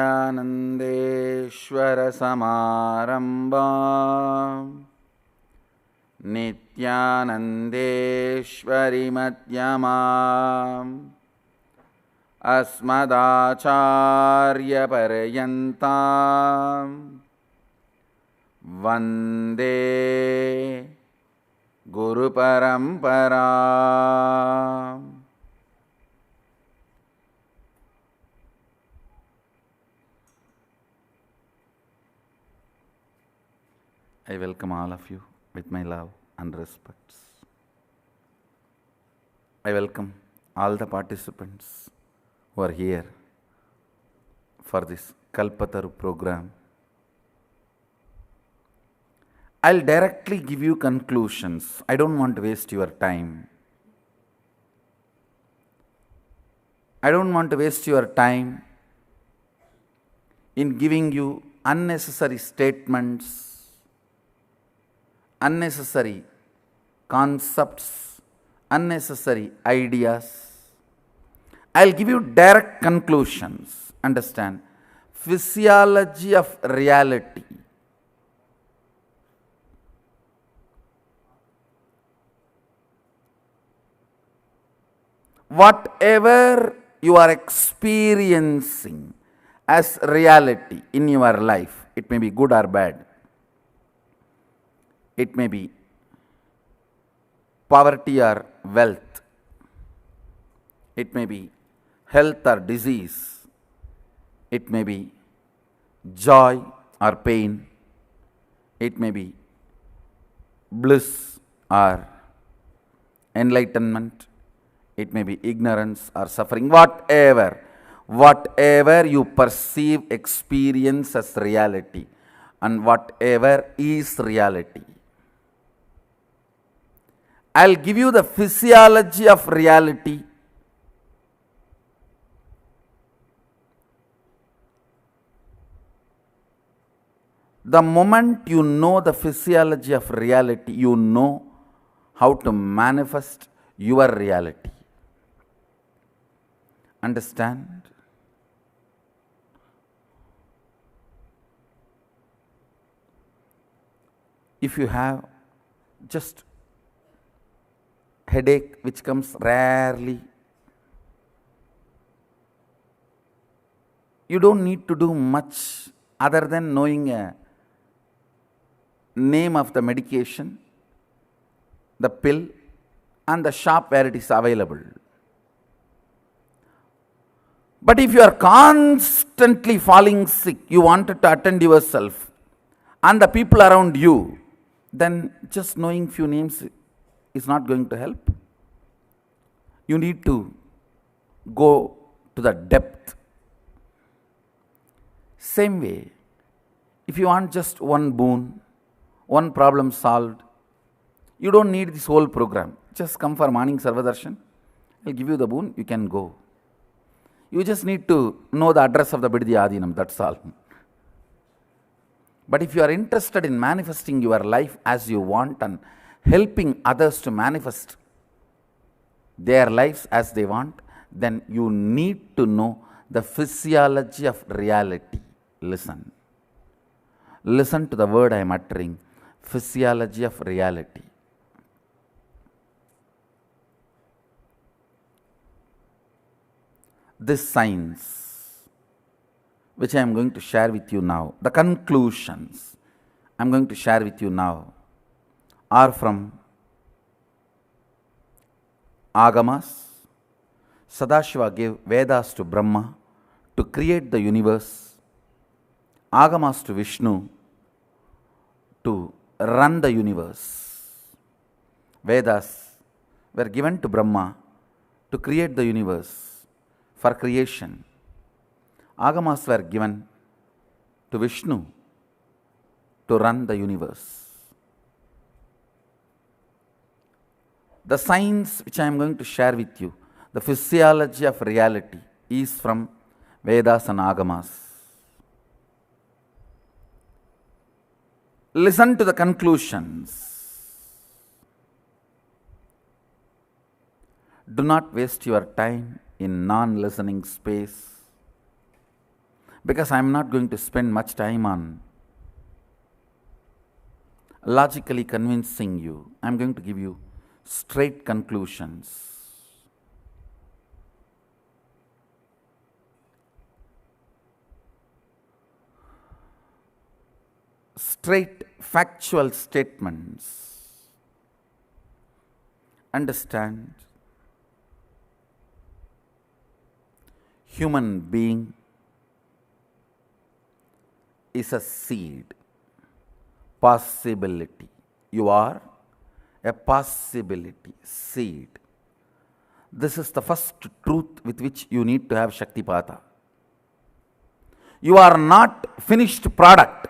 विद्यानन्देश्वरसमारम्भां नित्यानन्देश्वरीमध्यमाम् अस्मदाचार्यपर्यन्तां वन्दे गुरुपरम्पराम्. I welcome all of you with my love and respects. I welcome all the participants who are here for this Kalpataru program. I'll directly give you conclusions. I don't want to waste your time. I don't want to waste your time in giving you unnecessary statements, unnecessary concepts, unnecessary ideas. I'll give you direct conclusions. Understand? Physiology of reality. Whatever you are experiencing as reality in your life, it may be good or bad. It may be poverty or wealth. It may be health or disease. It may be joy or pain. It may be bliss or enlightenment. It may be ignorance or suffering. Whatever you perceive, experience as reality, and whatever is reality. I'll give you the physiology of reality. The moment you know the physiology of reality, you know how to manifest your reality. Understand? If you have just headache which comes rarely, you don't need to do much other than knowing a name of the medication, the pill, and the shop where it is available. But if you are constantly falling sick, you wanted to attend yourself and the people around you, then just knowing few names is not going to help. You need to go to the depth. Same way, if you want just one boon, one problem solved, you don't need this whole program. Just come for morning Sarvadarshan. I'll give you the boon, you can go. You just need to know the address of the Bidya Adinam, that's all. But if you are interested in manifesting your life as you want and helping others to manifest their lives as they want, then you need to know the physiology of reality. Listen. Listen to the word I am uttering. Physiology of reality. This science which I am going to share with you now, the conclusions I am going to share with you now are from Agamas. Sadashiva gave Vedas to Brahma to create the universe, Agamas to Vishnu to run the universe. Vedas were given to Brahma to create the universe for creation. Agamas were given to Vishnu to run the universe. The science which I am going to share with you, the physiology of reality, is from Vedas and Agamas. Listen to the conclusions. Do not waste your time in non-listening space. Because I am not going to spend much time on logically convincing you. I am going to give you straight conclusions. Straight factual statements. Understand, human being is a seed, possibility. You are a possibility, seed. This is the first truth with which you need to have Shaktipata. You are not finished product.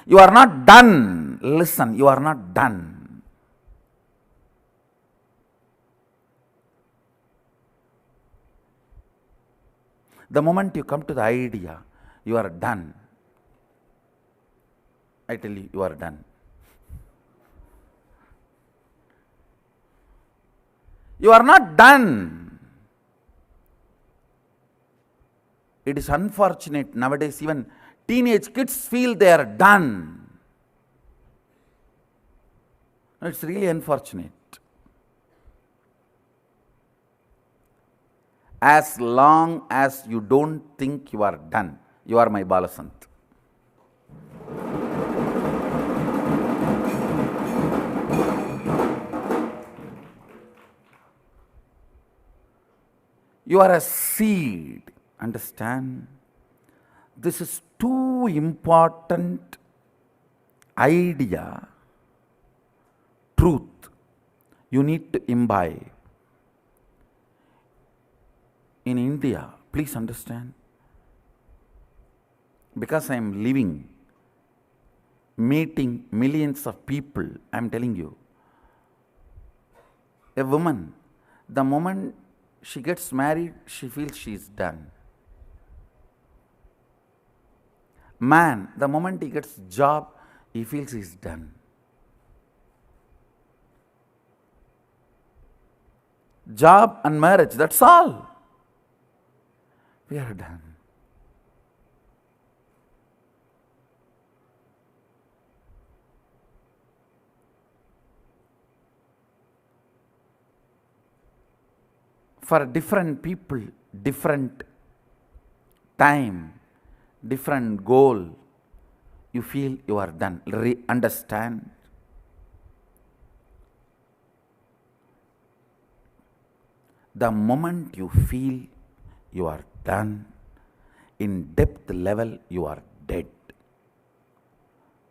You are not done. Listen, you are not done. The moment you come to the idea, you are done. I tell you, you are done. You are not done. It is unfortunate nowadays, even teenage kids feel they are done. It's really unfortunate. As long as you don't think you are done, you are my Balasant. You are a seed. Understand? This is too important idea, truth, you need to imbibe. In India, please understand, because I am living, meeting millions of people, I am telling you, a woman, the moment she gets married, she feels she is done. Man, the moment he gets job, he feels he is done. Job and marriage, that's all. We are done. For different people, different time, different goal, you feel you are done. Understand? The moment you feel you are done, in depth level you are dead.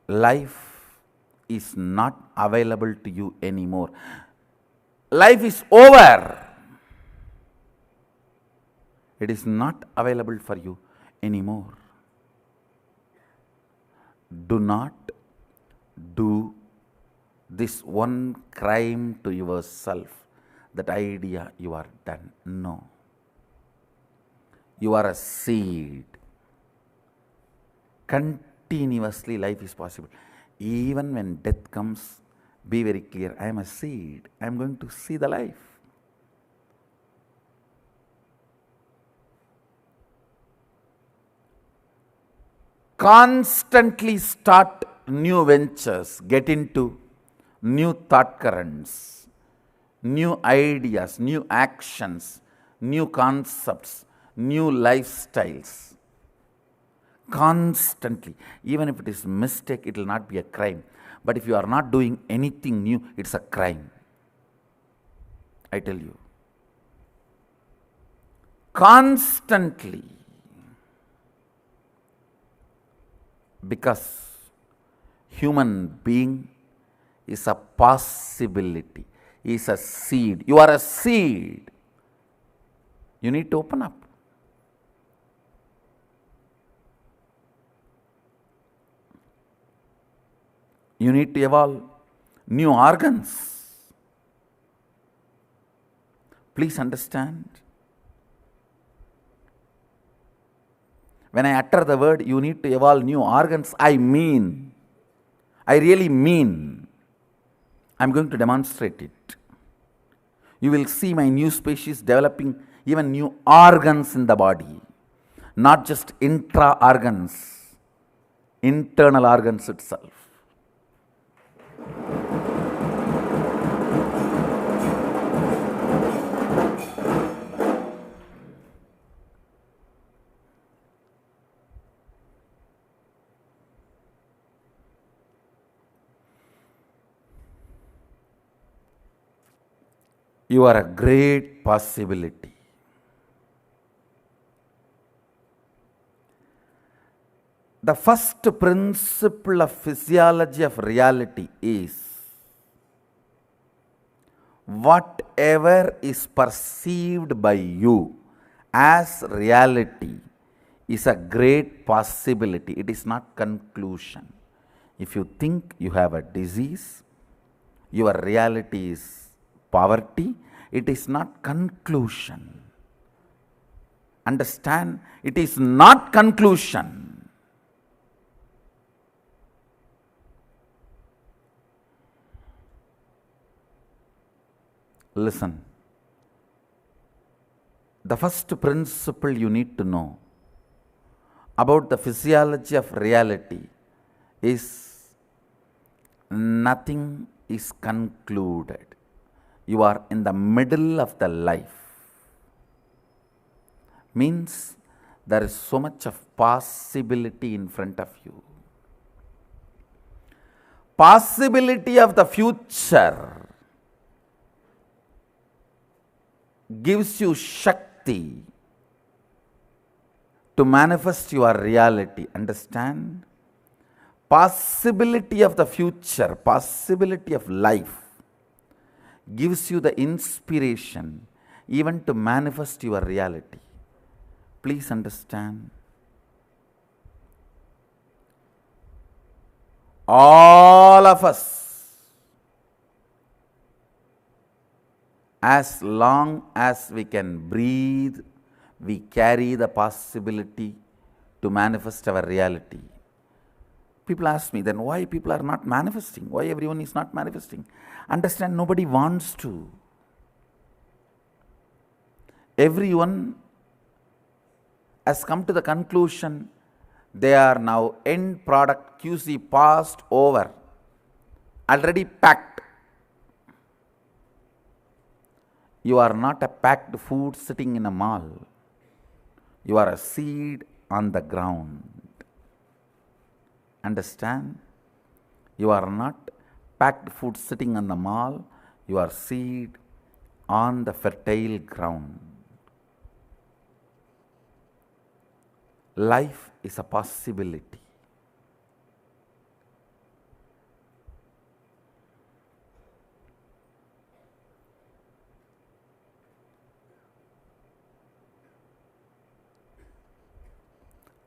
Life is not available to you anymore. Life is over. It is not available for you anymore. Do not do this one crime to yourself, that idea you are done. No. You are a seed. Continuously life is possible. Even when death comes, be very clear, I am a seed. I am going to see the life. Constantly start new ventures, get into new thought currents, new ideas, new actions, new concepts, new lifestyles. Constantly. Even if it is mistake, it will not be a crime. But if you are not doing anything new, it's a crime. I tell you. Constantly. Because human being is a possibility, is a seed. You are a seed. You need to open up. You need to evolve new organs. Please understand. When I utter the word, you need to evolve new organs, I really mean. I'm going to demonstrate it. You will see my new species developing even new organs in the body. not just intra organs, internal organs itself. You are a great possibility. The first principle of physiology of reality is whatever is perceived by you as reality is a great possibility. It is not conclusion. If you think you have a disease, your reality is poverty, it is not conclusion. Understand? It is not conclusion. Listen. The first principle you need to know about the physiology of reality is nothing is concluded. You are in the middle of the life. Means there is so much of possibility in front of you. Possibility of the future gives you Shakti to manifest your reality. Understand? Possibility of the future, possibility of life gives you the inspiration even to manifest your reality. Please understand. All of us, as long as we can breathe, we carry the possibility to manifest our reality. People ask me, then why people are not manifesting? Why everyone is not manifesting? Understand, nobody wants to. Everyone has come to the conclusion they are now end product QC passed over, already packed. You are not a packed food sitting in a mall. You are a seed on the ground. Understand? You are not packed food sitting on the mall. You are seed on the fertile ground. Life is a possibility.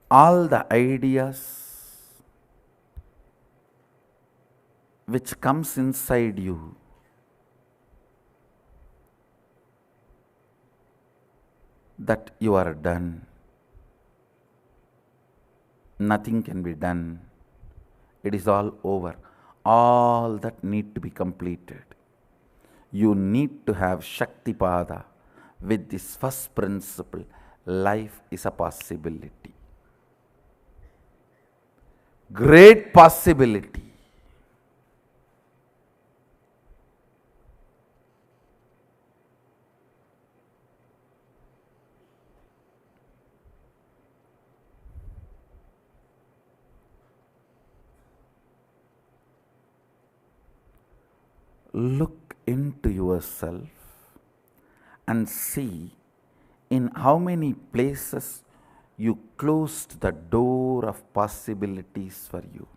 All the ideas which comes inside you that you are done, nothing can be done, it is all over, all that need to be completed. You need to have Shaktipada with this first principle. Life is a possibility. Great possibility. Look into yourself and see in how many places you closed the door of possibilities for you.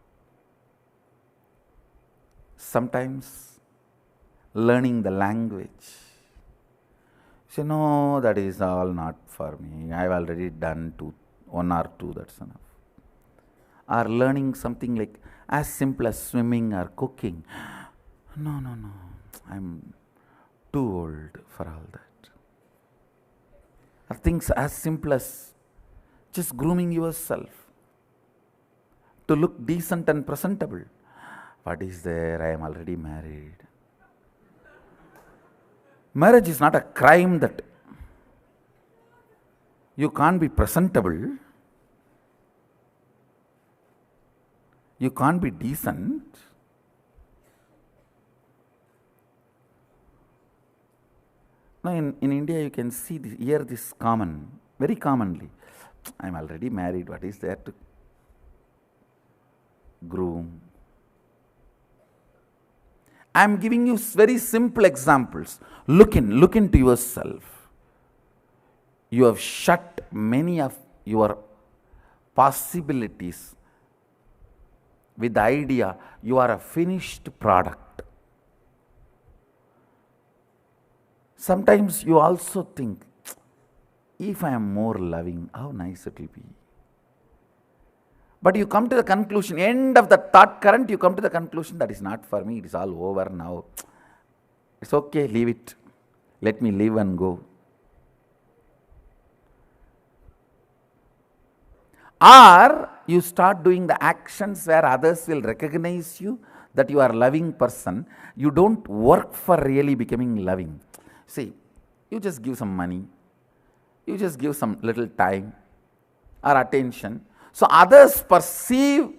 Sometimes learning the language. You know, that is all not for me. I have already done one or two, that's enough. Or learning something like as simple as swimming or cooking. No, I'm too old for all that. Or things as simple as just grooming yourself to look decent and presentable. What is there? I am already married. Marriage is not a crime that You can't be presentable. You can't be decent. Now in India you can see this, hear this common, very commonly. I'm already married, what is there to groom? I'm giving you very simple examples. Look into yourself. You have shut many of your possibilities with the idea you are a finished product. Sometimes you also think, if I am more loving, how nice it will be. But you come to the conclusion, end of the thought current, you come to the conclusion that is not for me, it is all over now. It's okay, leave it. Let me live and go. Or you start doing the actions where others will recognize you that you are a loving person. You don't work for really becoming loving. See, you just give some money, you just give some little time or attention. So others perceive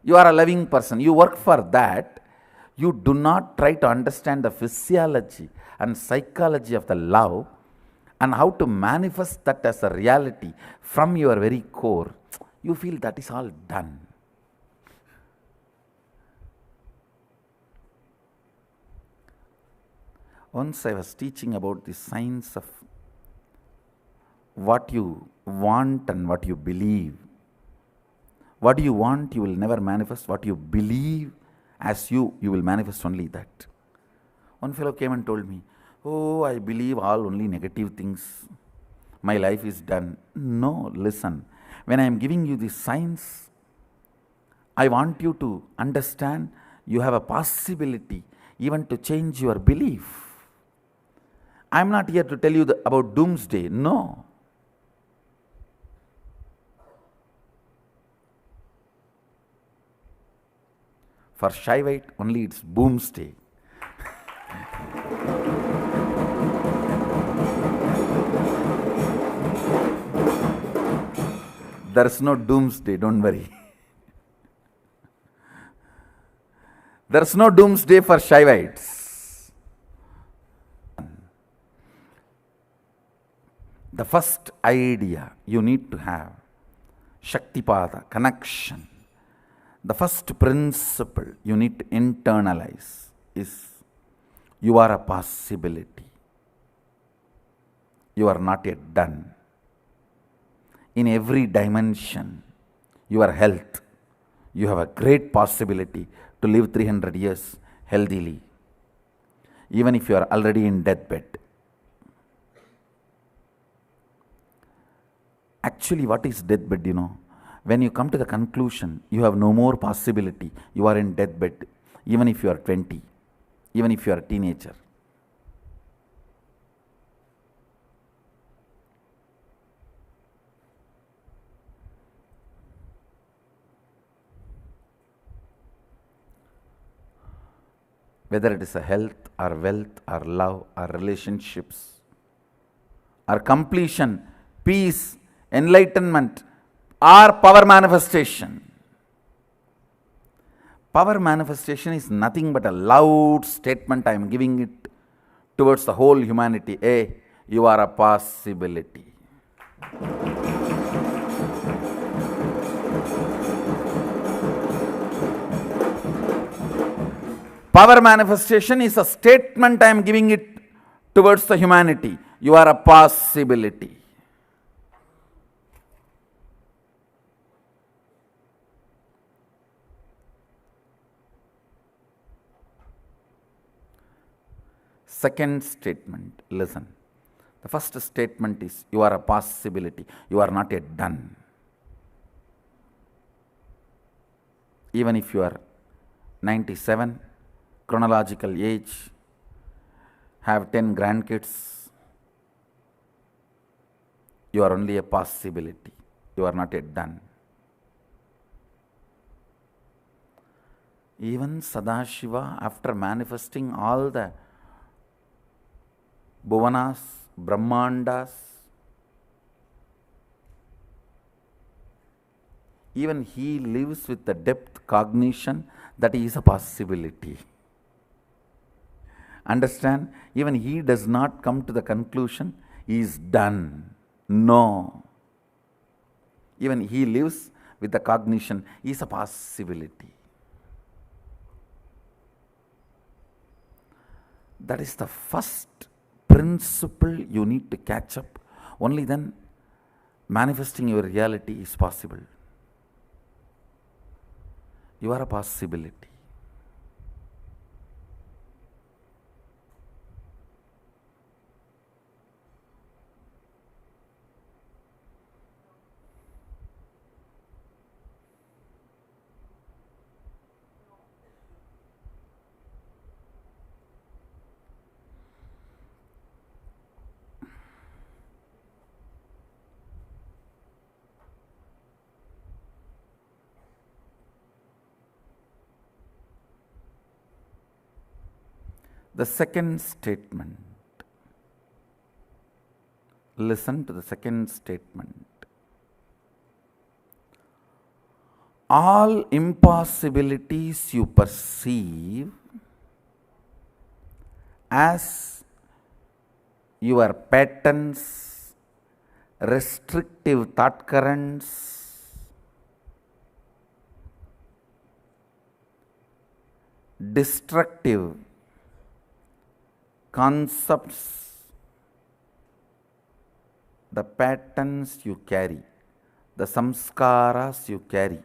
you are a loving person. You work for that. You do not try to understand the physiology and psychology of the love and how to manifest that as a reality from your very core. You feel that is all done. Once I was teaching about the science of what you want and what you believe. What you want, you will never manifest. What you believe as you will manifest only that. One fellow came and told me, oh, I believe all only negative things. My life is done. No, listen. When I am giving you the science, I want you to understand you have a possibility even to change your belief. I am not here to tell you about doomsday. No. For Shaivite, only it's boomsday. There's no doomsday, don't worry. There's no doomsday for Shaivites. The first idea you need to have, Shaktipada, connection. The first principle you need to internalize is you are a possibility. You are not yet done. In every dimension, your health, you have a great possibility to live 300 years healthily, even if you are already in deathbed. Actually, what is deathbed, When you come to the conclusion, you have no more possibility, you are in deathbed, even if you are 20, even if you are a teenager. Whether it is a health or wealth or love or relationships or completion, peace, enlightenment or power manifestation. Power manifestation is nothing but a loud statement I am giving it towards the whole humanity. Hey, you are a possibility. Power manifestation is a statement I am giving it towards the humanity. You are a possibility. Second statement, listen. The first statement is you are a possibility. You are not yet done. Even if you are 97, chronological age, have 10 grandkids, you are only a possibility. You are not yet done. Even Sadashiva, after manifesting all the Bhuvanas, Brahmandas, even he lives with the depth cognition that is a possibility. Understand? Even he does not come to the conclusion he is done. No. Even he lives with the cognition is a possibility. That is the first principle you need to catch up. Only then manifesting your reality is possible. You are a possibility. The second statement. Listen to the second statement. All impossibilities you perceive as your patterns, restrictive thought currents, destructive concepts, the patterns you carry, the samskaras you carry,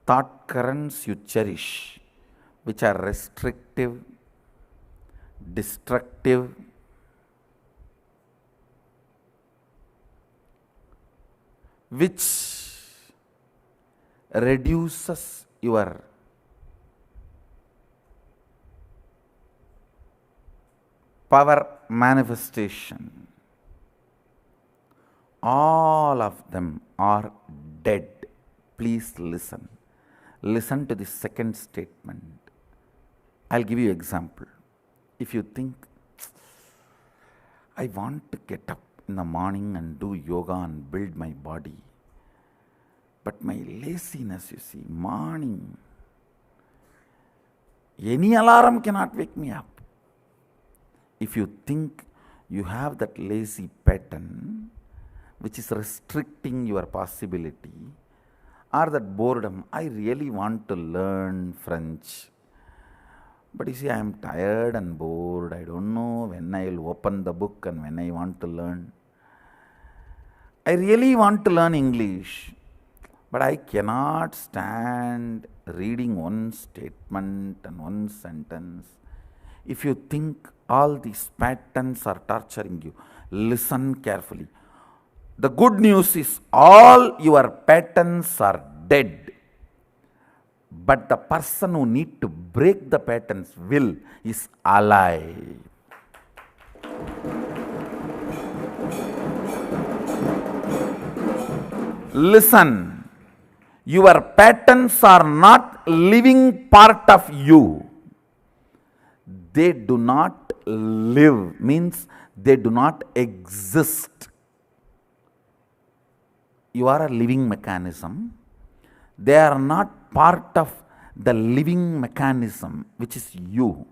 thought currents you cherish, which are restrictive, destructive, which reduces your power manifestation. All of them are dead. Please listen. Listen to the second statement. I'll give you an example. If you think, I want to get up in the morning and do yoga and build my body, but my laziness, you see, morning, any alarm cannot wake me up. If you think you have that lazy pattern which is restricting your possibility, or that boredom, I really want to learn French, but you see, I am tired and bored, I don't know when I will open the book and when I want to learn. I really want to learn English, but I cannot stand reading one statement and one sentence. If you think all these patterns are torturing you, listen carefully. The good news is all your patterns are dead. But the person who needs to break the patterns will is alive. Listen, your patterns are not living part of you. They do not live, means they do not exist. You are a living mechanism. They are not part of the living mechanism, which is you.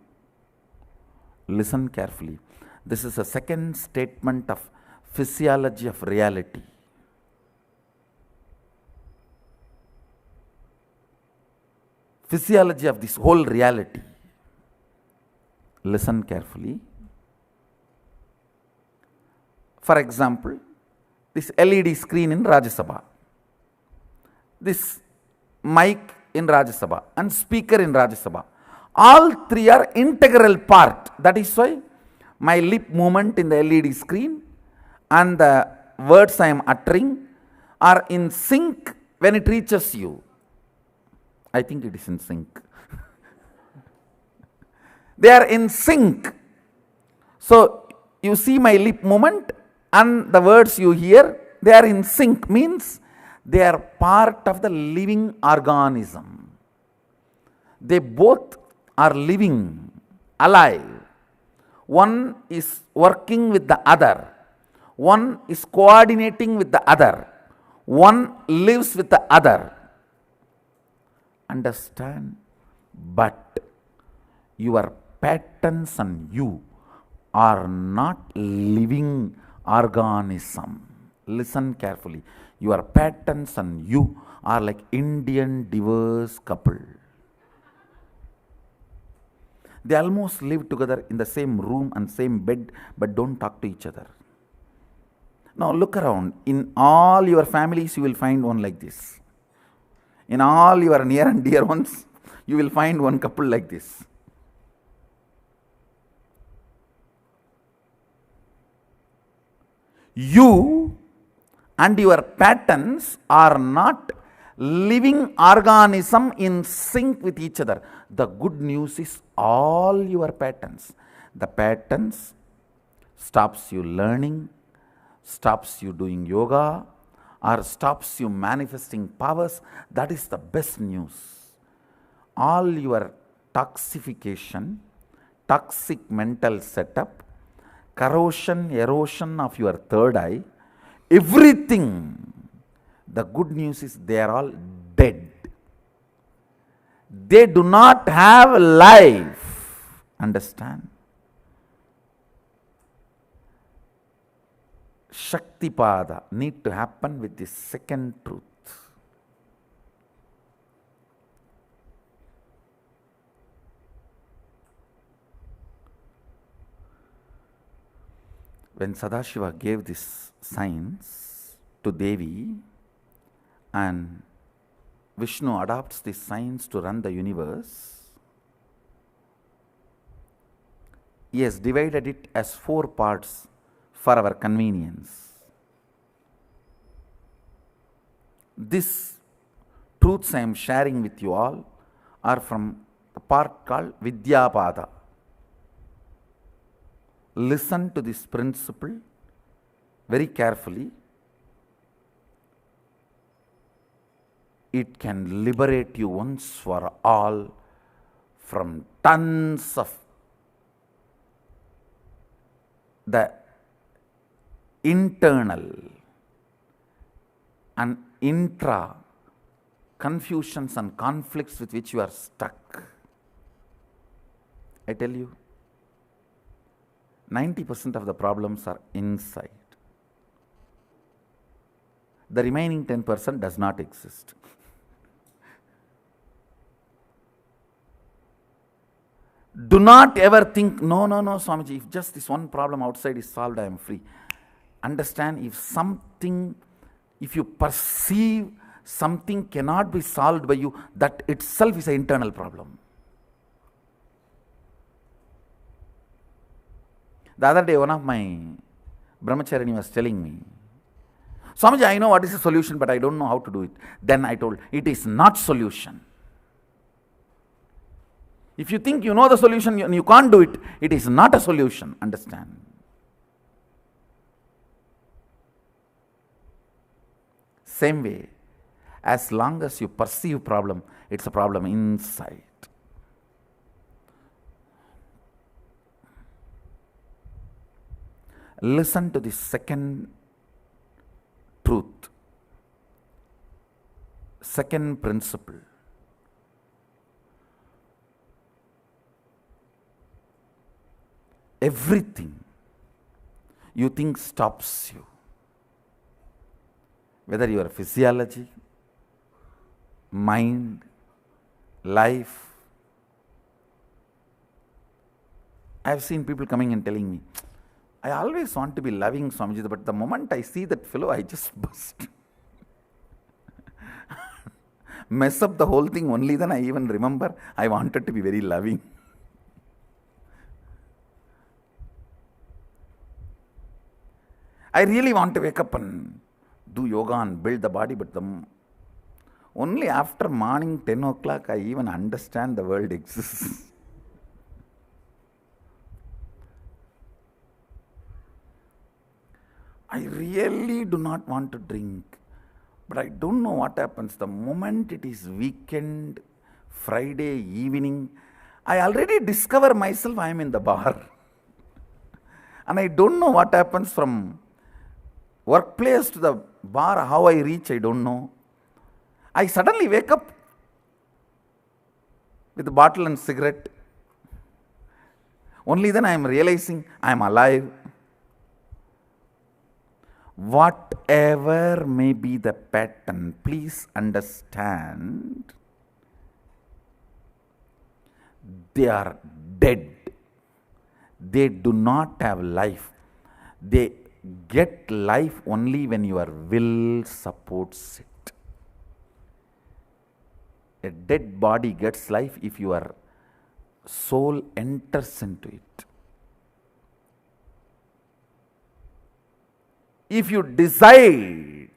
Listen carefully. This is a second statement of physiology of reality. Physiology of this whole reality. Listen carefully. For example, this LED screen in Rajya Sabha, this mic in Rajya Sabha and speaker in Rajya Sabha, all three are integral part. That is why my lip movement in the LED screen and the words I am uttering are in sync when it reaches you. I think it is in sync. They are in sync. So you see my lip movement and the words you hear, they are in sync, means they are part of the living organism. They both are living, alive. One is working with the other. One is coordinating with the other. One lives with the other. Understand? But your patterns and you are not living organism. Listen carefully. Your patterns and you are like Indian divorce couple. They almost live together in the same room and same bed, but don't talk to each other. Now look around. In all your families, you will find one like this. In all your near and dear ones, you will find one couple like this. You and your patterns are not living organism in sync with each other. The good news is all your patterns. The patterns stops you learning, stops you doing yoga, or stops you manifesting powers. That is the best news. All your toxification, toxic mental setup, corrosion, erosion of your third eye, everything, the good news is they are all dead. They do not have life. Understand? Shaktipada need to happen with this second truth. When Sadashiva gave this science to Devi and Vishnu adopts this science to run the universe, he has divided it as 4 parts for our convenience. These truths I am sharing with you all are from the part called Vidyapada. Listen to this principle very carefully. It can liberate you once for all from tons of the internal and intra confusions and conflicts with which you are stuck. I tell you, 90% of the problems are inside. The remaining 10% does not exist. Do not ever think, no, Swamiji, if just this one problem outside is solved, I am free. Understand, if you perceive something cannot be solved by you, that itself is an internal problem. The other day, one of my brahmacharini was telling me, Swamiji, I know what is the solution, but I don't know how to do it. Then I told, it is not solution. If you think you know the solution and you can't do it, it is not a solution. Understand? Same way, as long as you perceive problem, it's a problem inside. Listen to the second truth, second principle. Everything you think stops you, whether your physiology, mind, life. I have seen people coming and telling me, I always want to be loving Swamiji, but the moment I see that fellow, I just burst. Mess up the whole thing, only then I even remember I wanted to be very loving. I really want to wake up and do yoga and build the body, but only after morning 10 o'clock I even understand the world exists. I really do not want to drink, but I don't know what happens. The moment it is weekend, Friday evening, I already discover myself I am in the bar. And I don't know what happens from workplace to the bar, how I reach, I don't know. I suddenly wake up with a bottle and cigarette. Only then I am realizing I am alive. Whatever may be the pattern, please understand, they are dead. They do not have life. They get life only when your will supports it. A dead body gets life if your soul enters into it. If you decide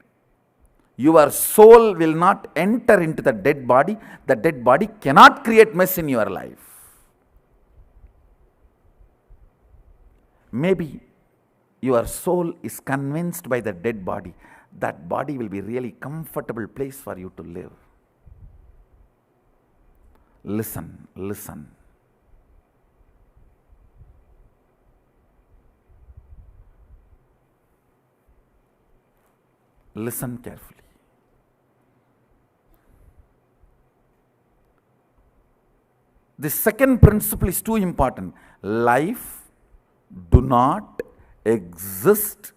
your soul will not enter into the dead body cannot create mess in your life. Maybe your soul is convinced by the dead body, that body will be really comfortable place for you to live. Listen, listen. Listen carefully. The second principle is too important. Life do not exist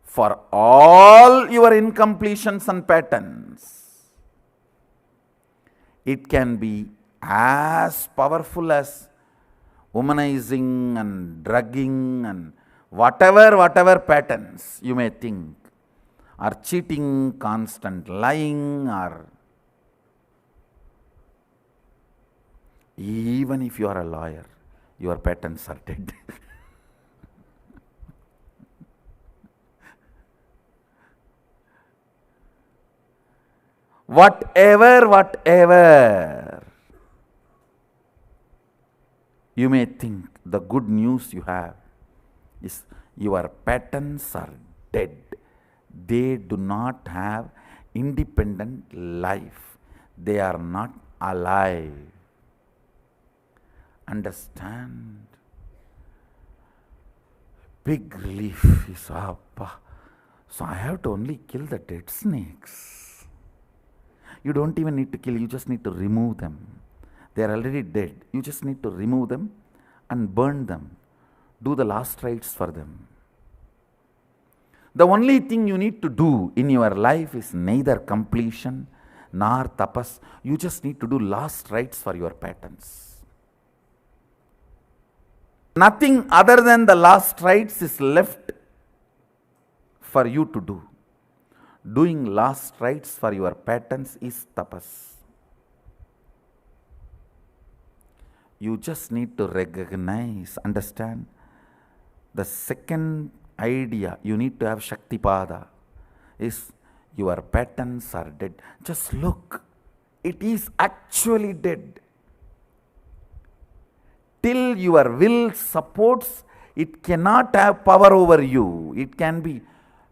for all your incompletions and patterns. It can be as powerful as womanizing and drugging and whatever patterns you may think, or cheating, constant lying, or even if you are a lawyer, your patterns are dead. Whatever you may think, the good news you have is your patterns are dead. They do not have independent life. They are not alive. Understand? Big relief is appa. So I have to only kill the dead snakes. You don't even need to kill, you just need to remove them. They are already dead. You just need to remove them and burn them. Do the last rites for them. The only thing you need to do in your life is neither completion nor tapas. You just need to do last rites for your patterns. Nothing other than the last rites is left for you to do. Doing last rites for your patterns is tapas. You just need to recognize, understand. The second idea you need to have Shaktipada is your patterns are dead. Just look, it is actually dead. Till your will supports, it cannot have power over you. It can be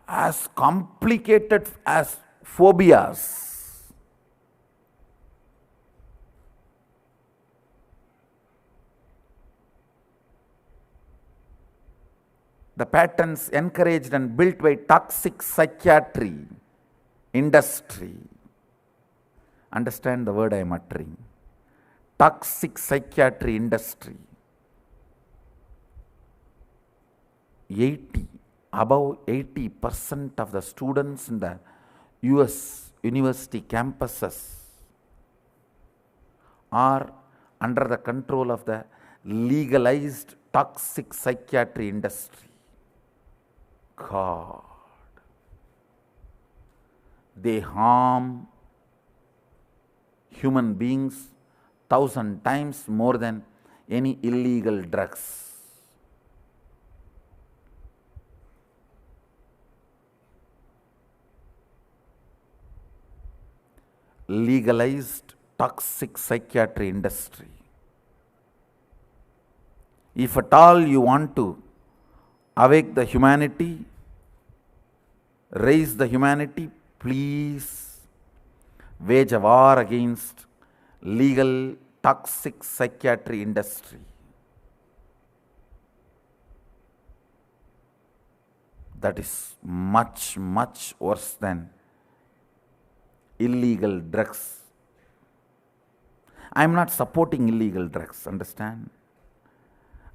as complicated as phobias. The patterns encouraged and built by toxic psychiatry industry. Understand the word I am uttering. Toxic psychiatry industry. Above 80% of the students in the US university campuses are under the control of the legalized toxic psychiatry industry. God. They harm human beings 1,000 times more than any illegal drugs. Legalized toxic psychiatry industry. If at all you want to awake the humanity, raise the humanity, please wage a war against legal toxic psychiatry industry. that is much, much worse than illegal drugs. I am not supporting illegal drugs, understand?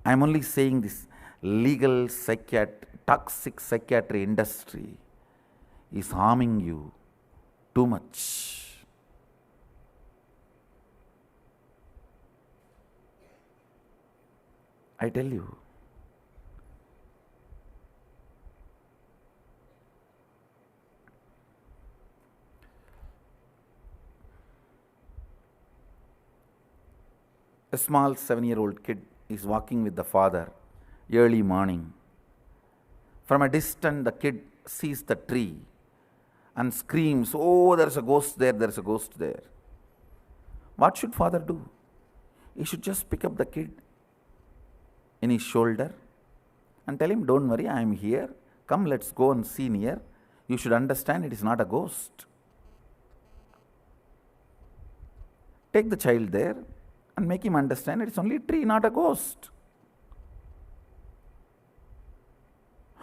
I am only saying this legal toxic psychiatry industry is harming you too much. I tell you. A small 7-year-old kid is walking with the father early morning. From a distance, the kid sees the tree and screams, "Oh, there's a ghost there, there's a ghost there." What should father do? He should just pick up the kid in his shoulder and tell him, "Don't worry, I am here. Come, let's go and see near. You should understand it is not a ghost." Take the child there and make him understand it is only a tree, not a ghost.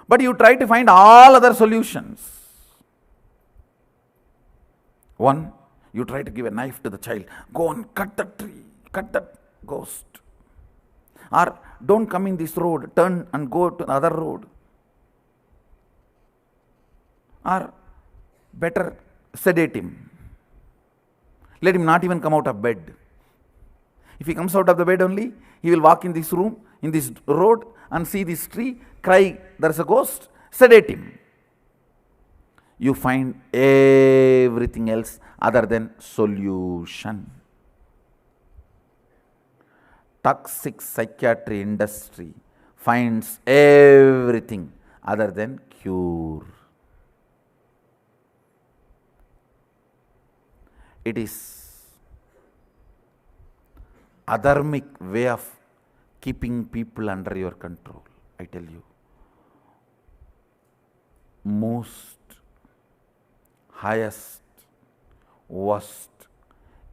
But you try to find all other solutions. One, you try to give a knife to the child. Go and cut the tree, cut that ghost. Or don't come in this road, turn and go to the other road. Or better, sedate him. Let him not even come out of bed. If he comes out of the bed only, he will walk in this room, in this road, and see this tree, cry, "There's a ghost," sedate him. You find everything else other than solution. Toxic psychiatry industry finds everything other than cure. It is adharmic way of keeping people under your control. I tell you, most highest, worst,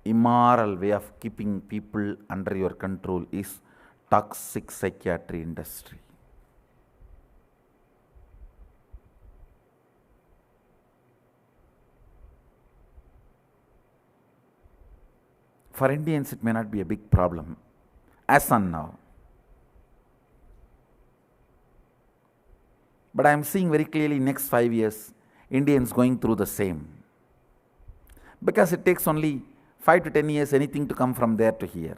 immoral way of keeping people under your control is toxic psychiatry industry. For Indians, it may not be a big problem, as on now. But I am seeing very clearly next 5 years, Indians going through the same. Because it takes only 5 to 10 years anything to come from there to here.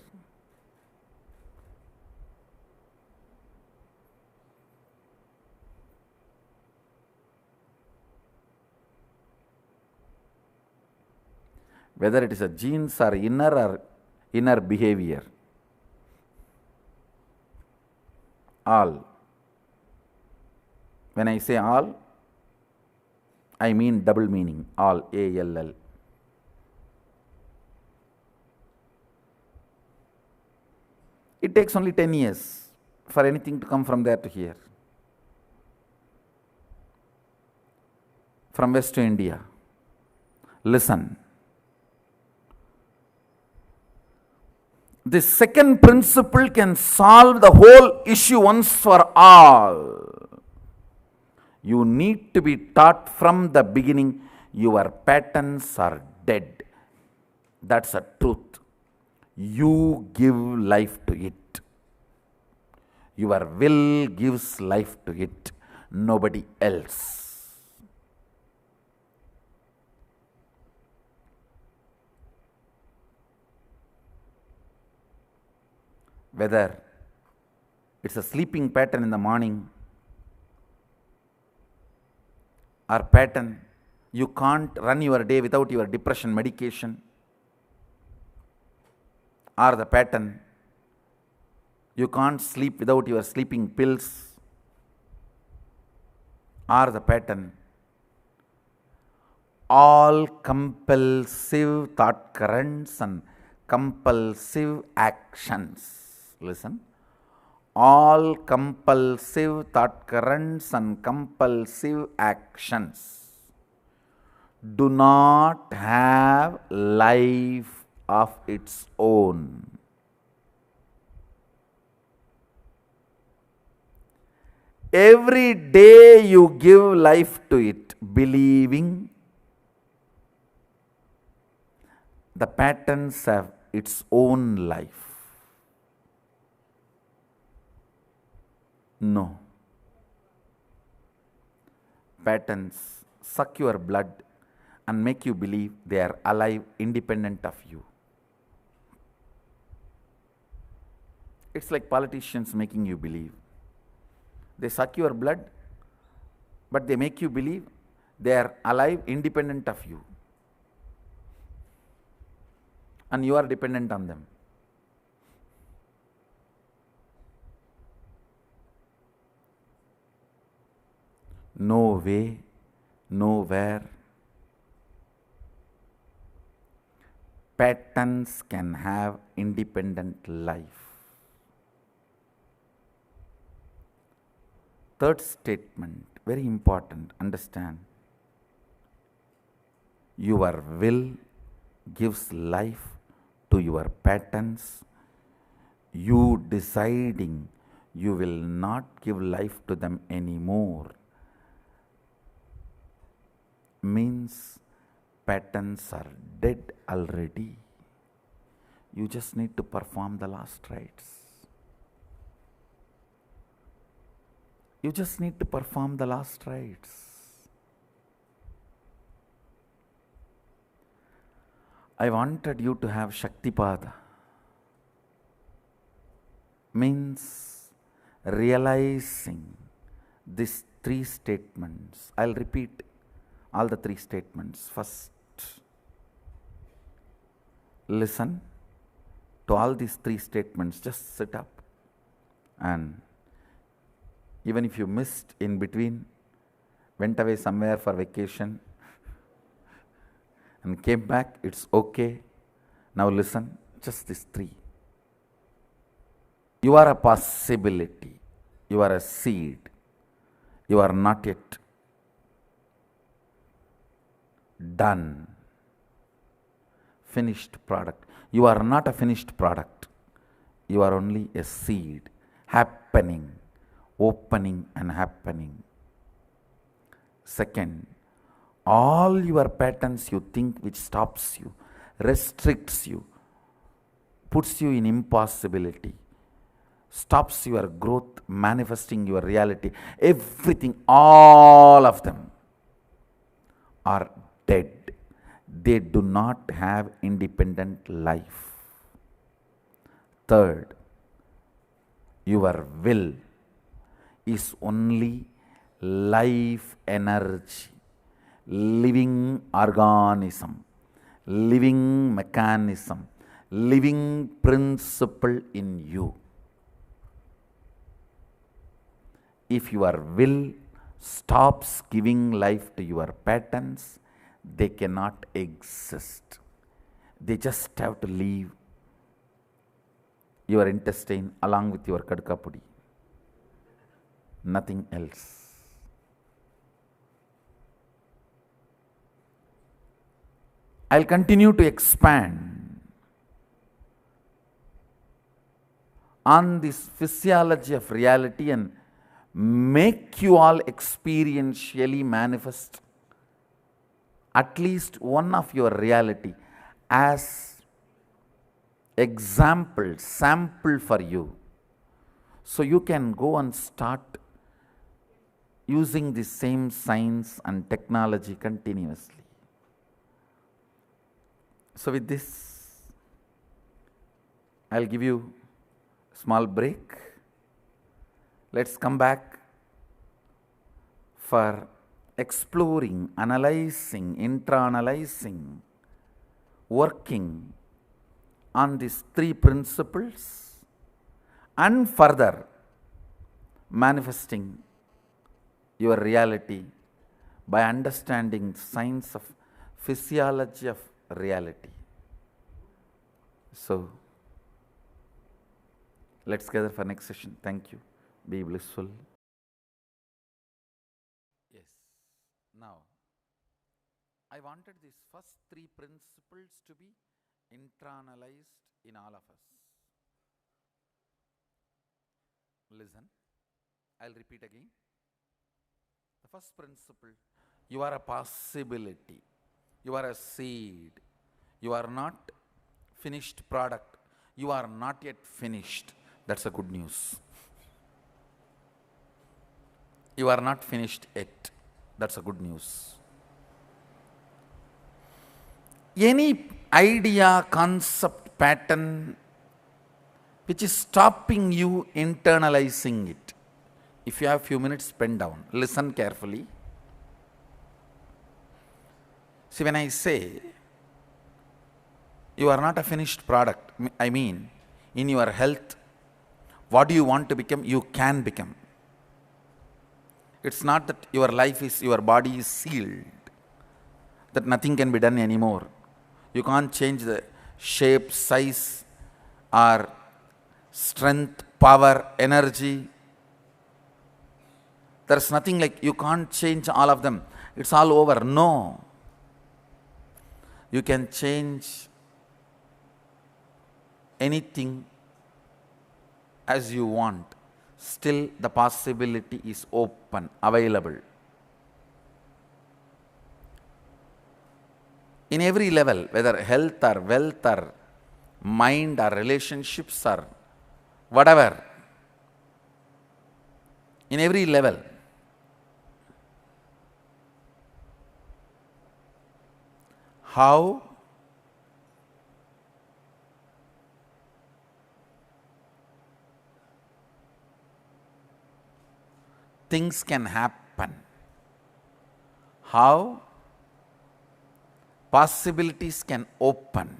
Whether it is a genes or inner behavior, all. When I say all, I mean double meaning, all, A-L-L. It takes only 10 years for anything to come from there to here. From West to India. Listen. This second principle can solve the whole issue once for all. You need to be taught from the beginning your patterns are dead. That's a truth. You give life to it. Your will gives life to it, nobody else. Whether it's a sleeping pattern in the morning or pattern you can't run your day without your depression medication, or the pattern you can't sleep without your sleeping pills, or the pattern all compulsive thought currents and compulsive actions. Listen, all compulsive thought currents and compulsive actions do not have life of its own. Every day you give life to it, believing the patterns have its own life. No. Patterns suck your blood and make you believe they are alive independent of you. It's like politicians making you believe. They suck your blood, but they make you believe they are alive independent of you. And you are dependent on them. No way, nowhere. Patterns can have independent life. Third statement, very important, understand. Your will gives life to your patterns. You deciding you will not give life to them anymore means patterns are dead already. You just need to perform the last rites. You just need to perform the last rites. I wanted you to have Shaktipada. Means realizing these three statements. I'll repeat all the three statements. First, listen to all these three statements. Just sit up, and even if you missed in between, went away somewhere for vacation and came back, it's okay. Now listen, just these three. You are a possibility. You are a seed. You are not yet done. Finished product. You are not a finished product. You are only a seed happening, opening and happening. Second, all your patterns you think which stops you, restricts you, puts you in impossibility, stops your growth, manifesting your reality, everything, all of them are dead. They do not have independent life. Third, your will is only life energy, living organism, living mechanism, living principle in you. If your will stops giving life to your patterns, they cannot exist. They just have to leave your intestine along with your kadkapudi. Nothing else. I'll continue to expand on this physiology of reality and make you all experientially manifest at least one of your reality as example, sample for you. So you can go and start using the same science and technology continuously. So with this, I'll give you a small break. Let's come back for exploring, analyzing, intra-analyzing, working on these three principles and further manifesting your reality by understanding science of physiology of reality. So let's gather for next session. Thank you. Be blissful. Yes. Now, I wanted these first three principles to be internalized in all of us. Listen. I'll repeat again. The first principle, you are a possibility. You are a seed. You are not finished product. You are not yet finished. That's a good news. You are not finished yet. That's a good news. Any idea, concept, pattern which is stopping you internalizing it, if you have few minutes, pen down. Listen carefully. See, when I say you are not a finished product, I mean, in your health, what do you want to become? You can become. It's not that your body is sealed, that nothing can be done anymore. You can't change the shape, size, or strength, power, energy. There's nothing like you can't change all of them. It's all over. No. You can change anything as you want. Still, the possibility is open, available. In every level, whether health or wealth or mind or relationships or whatever, in every level, how things can happen, how possibilities can open.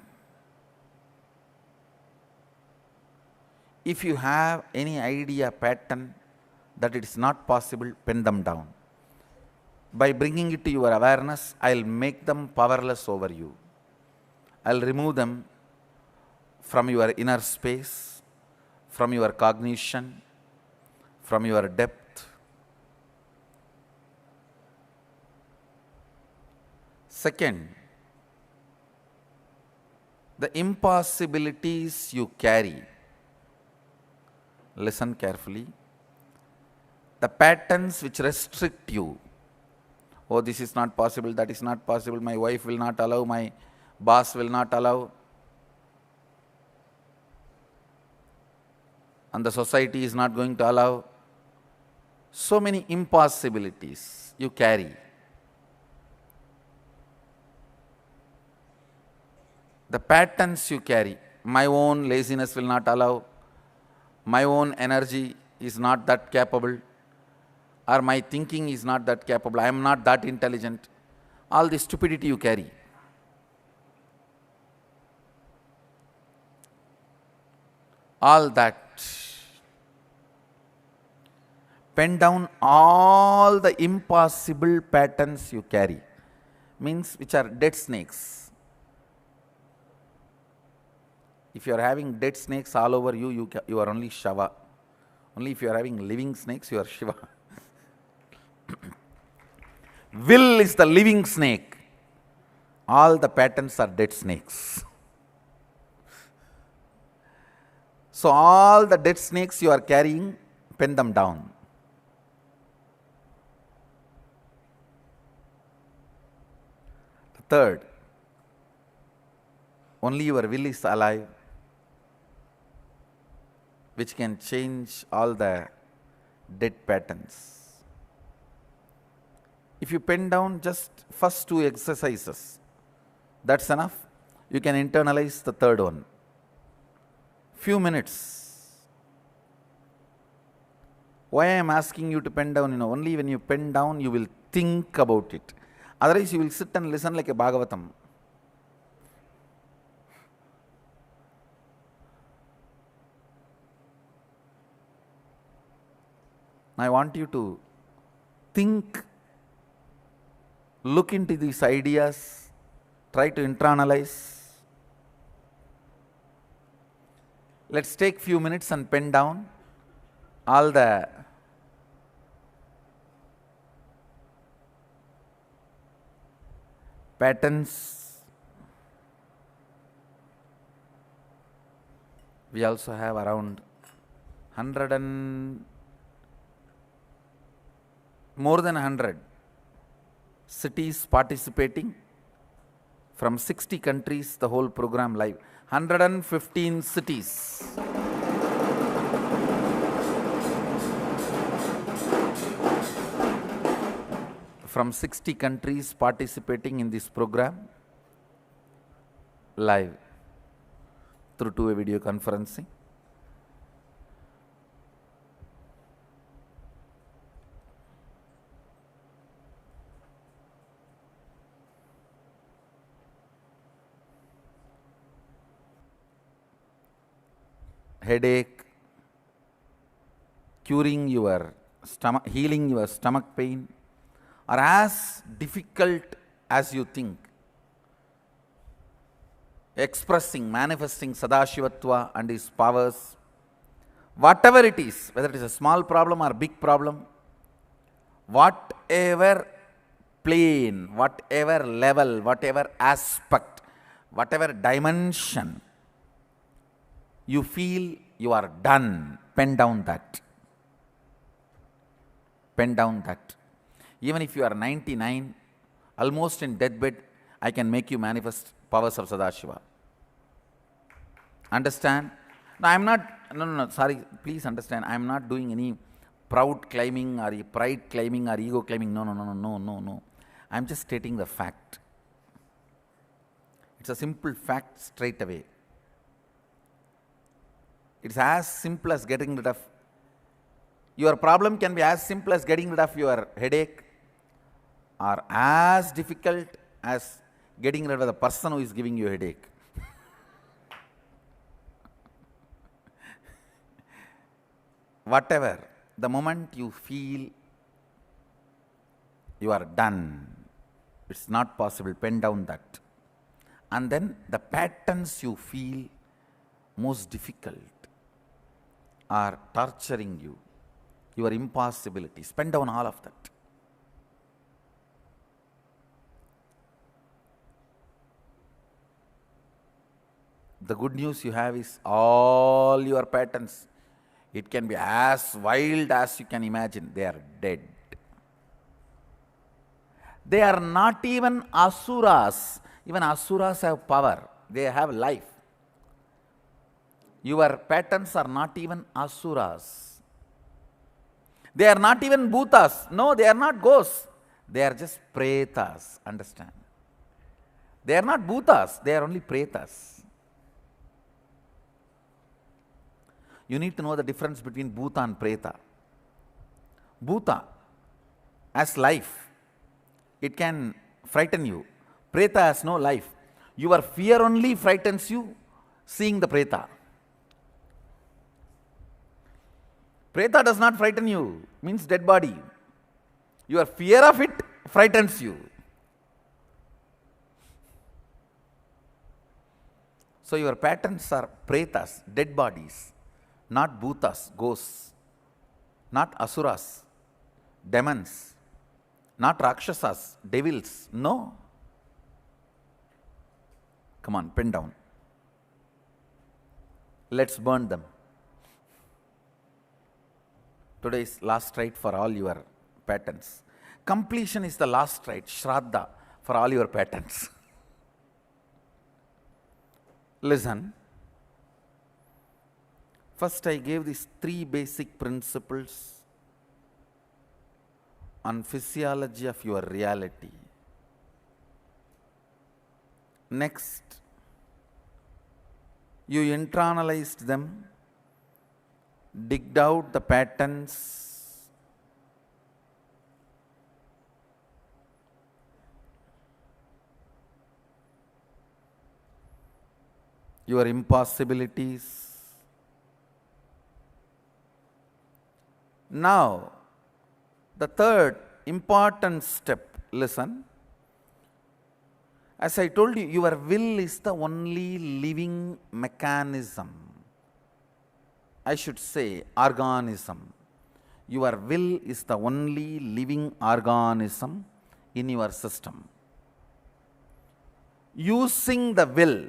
If you have any idea, pattern that it is not possible, pen them down. By bringing it to your awareness, I'll make them powerless over you. I'll remove them from your inner space, from your cognition, from your depth. Second, the impossibilities you carry. Listen carefully. The patterns which restrict you. Oh, this is not possible, that is not possible, my wife will not allow, my boss will not allow, and the society is not going to allow. So many impossibilities you carry. The patterns you carry. My own laziness will not allow, my own energy is not that capable, or my thinking is not that capable, I am not that intelligent. All the stupidity you carry. All that. Pen down all the impossible patterns you carry. Means which are dead snakes. If you are having dead snakes all over you, you are only Shava. Only if you are having living snakes, you are Shiva. Will is the living snake. All the patterns are dead snakes. So all the dead snakes you are carrying, pen them down. The third, only your will is alive, which can change all the dead patterns. If you pen down just first two exercises, that's enough. You can internalize the third one. Few minutes. Why I am asking you to pen down? Only when you pen down, you will think about it. Otherwise, you will sit and listen like a Bhagavatam. I want you to think, look into these ideas, try to internalize. Let's take few minutes and pen down all the patterns. We also have around 100 and more than 100 cities participating from 60 countries, the whole program live. 115 cities. From 60 countries participating in this program live through two-way video conferencing. Headache, curing your stomach, healing your stomach pain are as difficult as you think. Expressing, manifesting Sadashivatva and his powers, whatever it is, whether it is a small problem or big problem, whatever plane, whatever level, whatever aspect, whatever dimension, you feel you are done, pen down that. Pen down that. Even if you are 99, almost in deathbed, I can make you manifest powers of Sadashiva. Understand? No, I am not, no, sorry, please understand, I am not doing any proud claiming or pride claiming or ego claiming. No. I am just stating the fact. It's a simple fact straight away. It's as simple as getting rid of, your problem can be as simple as getting rid of your headache, or as difficult as getting rid of the person who is giving you a headache. Whatever, the moment you feel you are done, it's not possible, pen down that. And then the patterns you feel most difficult are torturing you, your impossibilities, pen down all of that. The good news you have is all your patterns, it can be as wild as you can imagine, they are dead. They are not even asuras. Even asuras have power, they have life. Your patterns are not even asuras. They are not even bhutas. No, they are not ghosts. They are just pretas. Understand? They are not bhutas, they are only pretas. You need to know the difference between bhuta and preta. Bhuta has life. It can frighten you. Preta has no life. Your fear only frightens you seeing the preta. Preta does not frighten you, means dead body. Your fear of it frightens you. So your patterns are pretas, dead bodies, not bhutas, ghosts, not asuras, demons, not rakshasas, devils. No. Come on, pen down. Let's burn them. Today is last rite for all your patterns. Completion is the last rite, Shraddha, for all your patterns. Listen. First, I gave these 3 basic principles on physiology of your reality. Next, you internalized them, digged out the patterns, your impossibilities. Now, the third important step, listen. As I told you, your will is the only living mechanism. I should say organism. Your will is the only living organism in your system. Using the will,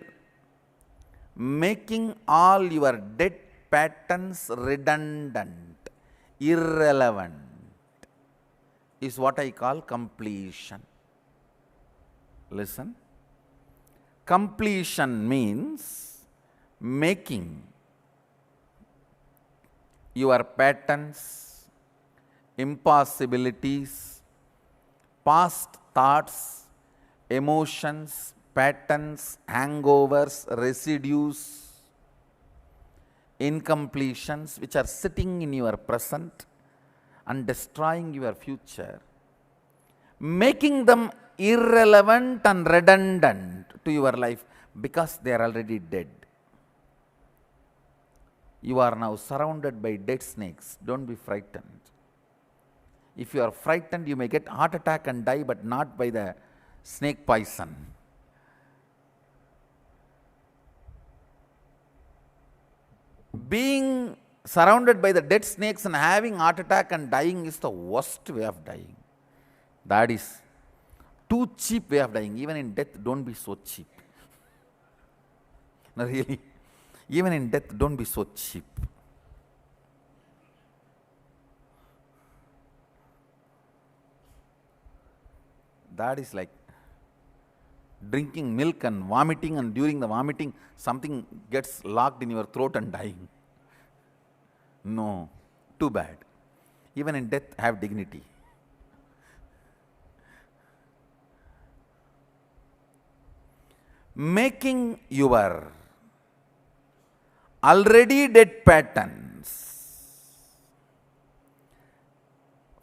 making all your dead patterns redundant, irrelevant, is what I call completion. Listen. Completion means making your patterns, impossibilities, past thoughts, emotions, patterns, hangovers, residues, incompletions which are sitting in your present and destroying your future, making them irrelevant and redundant to your life because they are already dead. You are now surrounded by dead snakes. Don't be frightened. If you are frightened, you may get heart attack and die, but not by the snake poison. Being surrounded by the dead snakes and having heart attack and dying is the worst way of dying. That is too cheap way of dying. Even in death, don't be so cheap. No, really. Even in death, don't be so cheap. That is like drinking milk and vomiting, and during the vomiting, something gets locked in your throat and dying. No, too bad. Even in death, have dignity. Making your already dead patterns.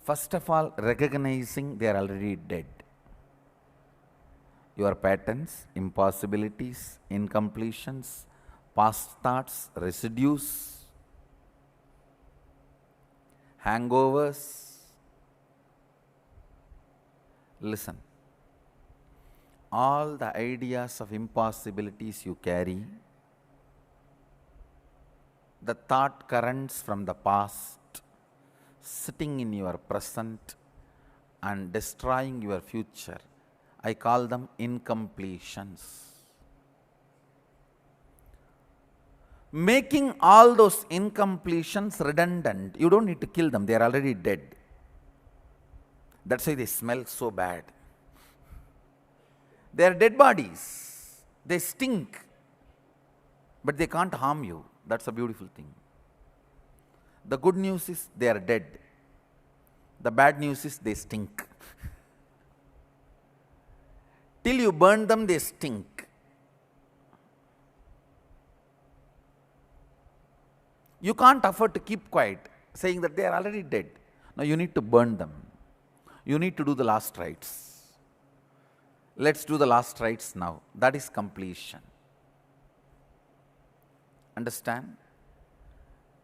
First of all, recognizing they are already dead. Your patterns, impossibilities, incompletions, past thoughts, residues, hangovers. Listen. All the ideas of impossibilities you carry, the thought currents from the past sitting in your present and destroying your future, I call them incompletions. Making all those incompletions redundant, you don't need to kill them, they are already dead. That's why they smell so bad. They are dead bodies. They stink. But they can't harm you. That's a beautiful thing. The good news is they are dead. The bad news is they stink. Till you burn them, they stink. You can't afford to keep quiet, saying that they are already dead. Now you need to burn them. You need to do the last rites. Let's do the last rites now. That is completion. Understand?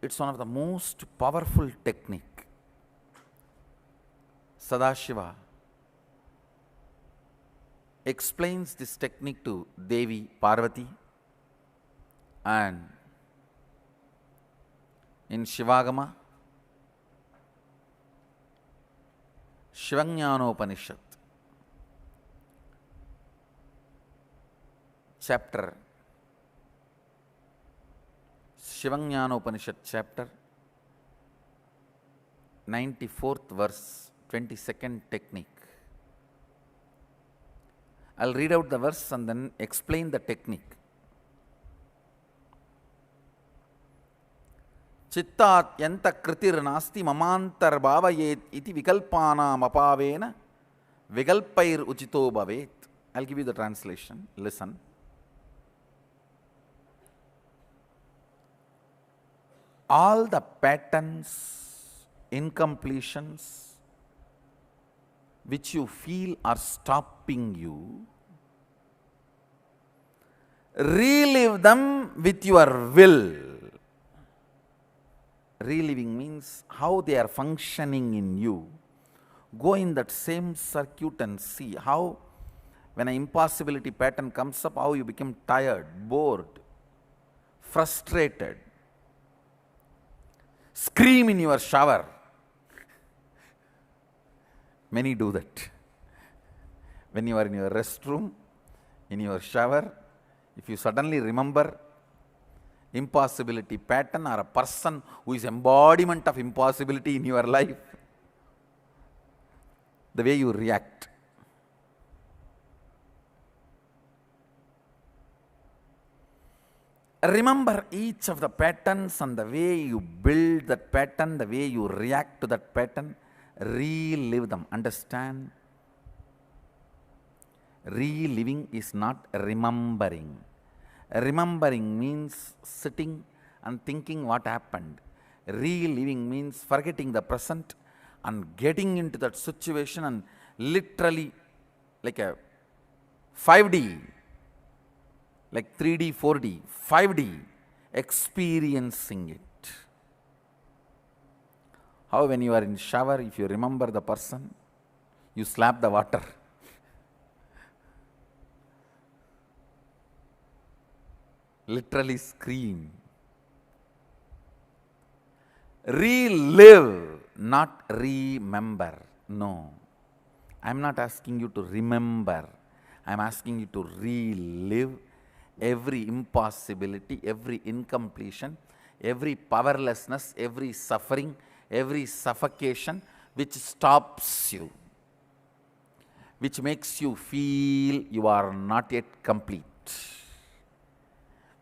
It's one of the most powerful technique. Sadashiva explains this technique to Devi Parvati, and in Shivagama, Shivajnanopanishad, chapter, Shivajnanopanishad chapter, 94th verse, 22nd technique. I'll read out the verse and then explain the technique. Chittat yanta kritir nasti mamantar bhavayet iti vikalpanam apavena vikalpair uchito bhavet. I'll give you the translation. Listen. All the patterns, incompletions which you feel are stopping you, relive them with your will. Reliving means how they are functioning in you. Go in that same circuit and see how, when an impossibility pattern comes up, how you become tired, bored, frustrated. Scream in your shower. Many do that. When you are in your restroom, in your shower, if you suddenly remember impossibility pattern or a person who is embodiment of impossibility in your life, the way you react. Remember each of the patterns and the way you build that pattern, the way you react to that pattern, relive them. Understand? Reliving is not remembering. Remembering means sitting and thinking what happened. Reliving means forgetting the present and getting into that situation and literally like a 5D, like 3D, 4D, 5D, experiencing it. How when you are in shower, if you remember the person, you slap the water. Literally scream. Relive, not remember. No. I am not asking you to remember. I am asking you to relive every impossibility, every incompletion, every powerlessness, every suffering, every suffocation which stops you, which makes you feel you are not yet complete,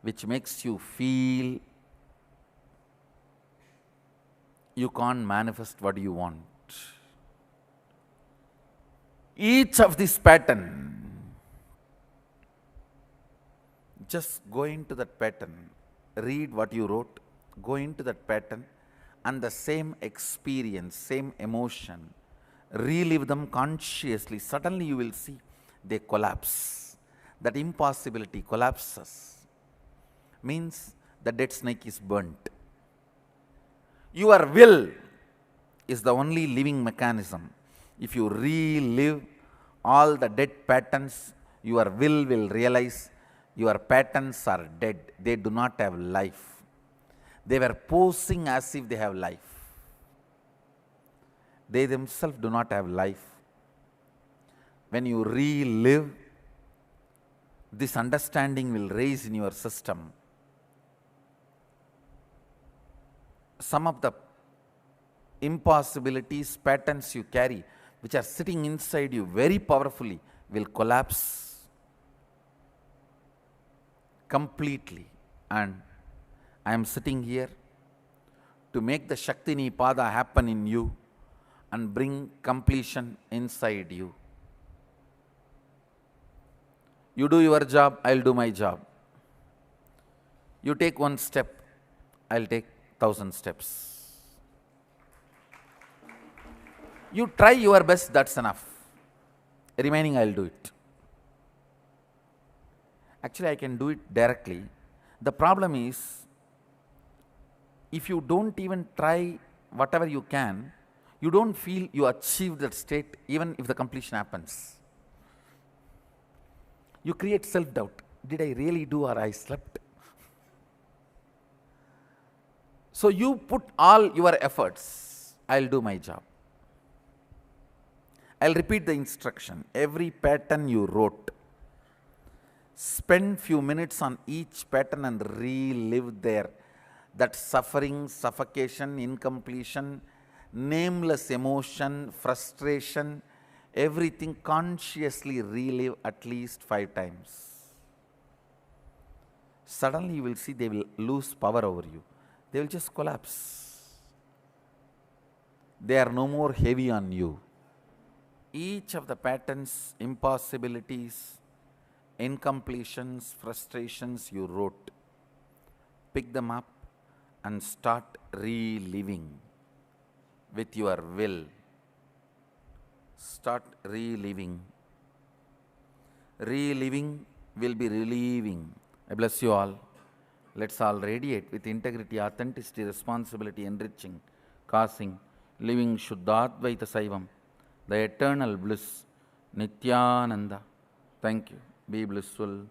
which makes you feel you can't manifest what you want. Each of this pattern, just go into that pattern, read what you wrote, go into that pattern, and the same experience, same emotion, relive them consciously. Suddenly you will see they collapse. That impossibility collapses. Means the dead snake is burnt. Your will is the only living mechanism. If you relive all the dead patterns, your will realize your patterns are dead. They do not have life. They were posing as if they have life. They themselves do not have life. When you relive, this understanding will raise in your system. Some of the impossibilities, patterns you carry, which are sitting inside you very powerfully, will collapse completely. And I am sitting here to make the Shakti Nipada happen in you and bring completion inside you. You do your job, I'll do my job. You take one step, I'll take 1,000 steps. You try your best, that's enough. Remaining, I'll do it. Actually, I can do it directly. The problem is, if you don't even try whatever you can, you don't feel you achieved that state even if the completion happens. You create self-doubt. Did I really do or I slept? So you put all your efforts. I'll do my job. I'll repeat the instruction. Every pattern you wrote, spend few minutes on each pattern and relive there. That suffering, suffocation, incompletion, nameless emotion, frustration, everything consciously relive at least 5 times. Suddenly you will see they will lose power over you. They will just collapse. They are no more heavy on you. Each of the patterns, impossibilities, incompletions, frustrations you wrote, pick them up and start reliving with your will. Start reliving. Reliving will be relieving. I bless you all. Let's all radiate with integrity, authenticity, responsibility, enriching, causing, living Shuddhadvaita Saivam, the eternal bliss, Nityananda. Thank you. Be blissful.